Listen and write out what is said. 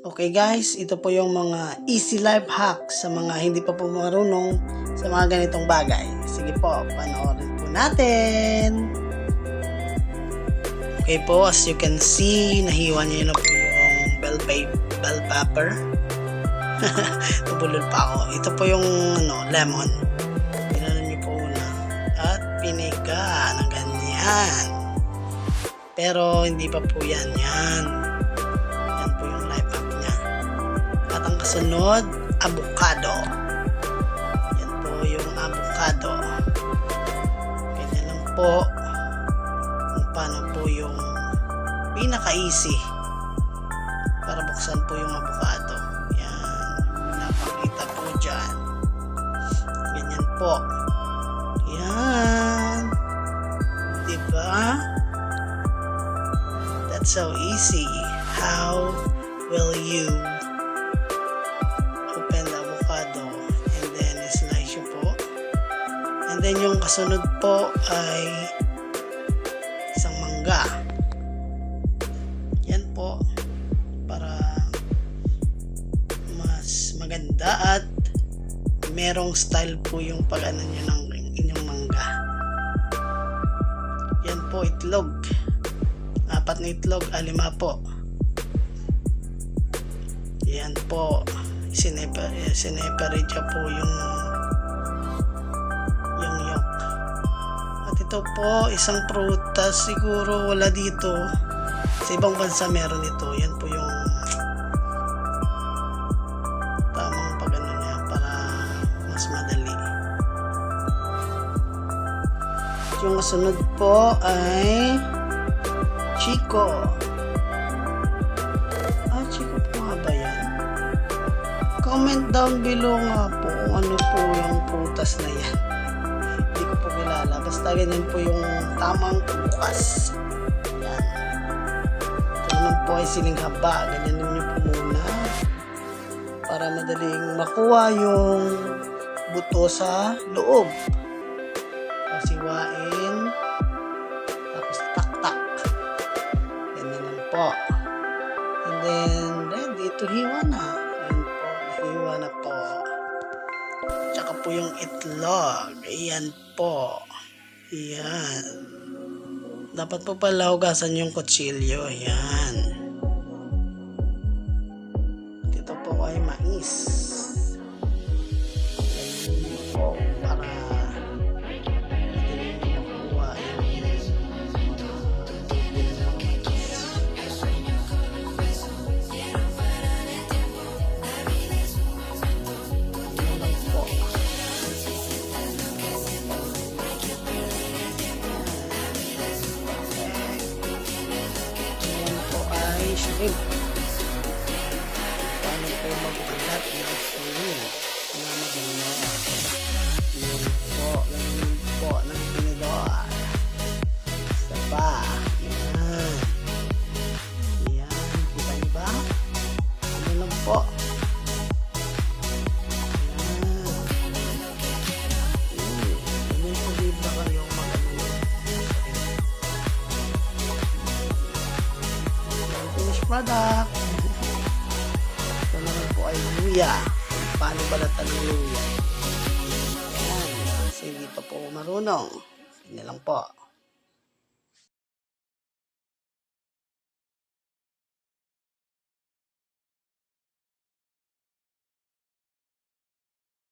Okay guys, ito po yung mga easy life hacks sa mga hindi pa po marunong sa mga ganitong bagay. Sige po, panoorin po natin. Okay po, as you can see, nahiwa niyo na po yung bell pepper. Nabulol pa ako. Ito po yung lemon. Pinanon niyo po una. At piniga ng ganyan. Pero hindi pa po yan. Yan po yung life hack niya. At ang kasunod, avocado. Yan po yung avocado. Ganyan lang po kung paano po yung pinaka-easy para buksan po yung avocado. Yan. Napakita po dyan. Ganyan po. Yan. Diba? That's so easy. How will you open the avocado and then slice nyo po, and then yung kasunod po ay isang mangga. Yan po para mas maganda at merong style po yung pag-ano nyo ng inyong mangga. Yan po, itlog. 4 na itlog, 5 po. Yan po, sineparate po yung yolk. At ito po, isang prutas, siguro wala dito. Sa ibang bansa meron ito. Yan po yung tamang pag-ano niya para mas madali. At yung kasunod po ay Chico. Chico po nga ba yan? Comment down below nga po kung ano po yung prutas na yan. Hindi ko po kilala. Basta ganyan po yung tamang bukas. Yan. Ito naman po ay siling haba. Ganyan nyo po muna. Para madaling makuha yung buto sa loob. Pasiwain. Tapos tak-tak. Ganyan lang po. And then, ready to hiwa na. Ayan po, nahiwa na po. Tsaka po yung itlog. Ayan po. Ayan. Dapat po pala hugasan yung kutsilyo. Ayan. Ito po ay mais. Ayan po. Para makuha yung shrimp. Paano po magbalat ng shrimp na maganda? Yun po ng tinidor. Isa pa. Yan. Yan. Kita niyo ba? Ano lang po? Yan. Ano po diba kayong maganda? Product. Ito naman po ay luya. Paano balat ang luya? Ayan. Kasi hindi pa po marunong. Hindi lang po.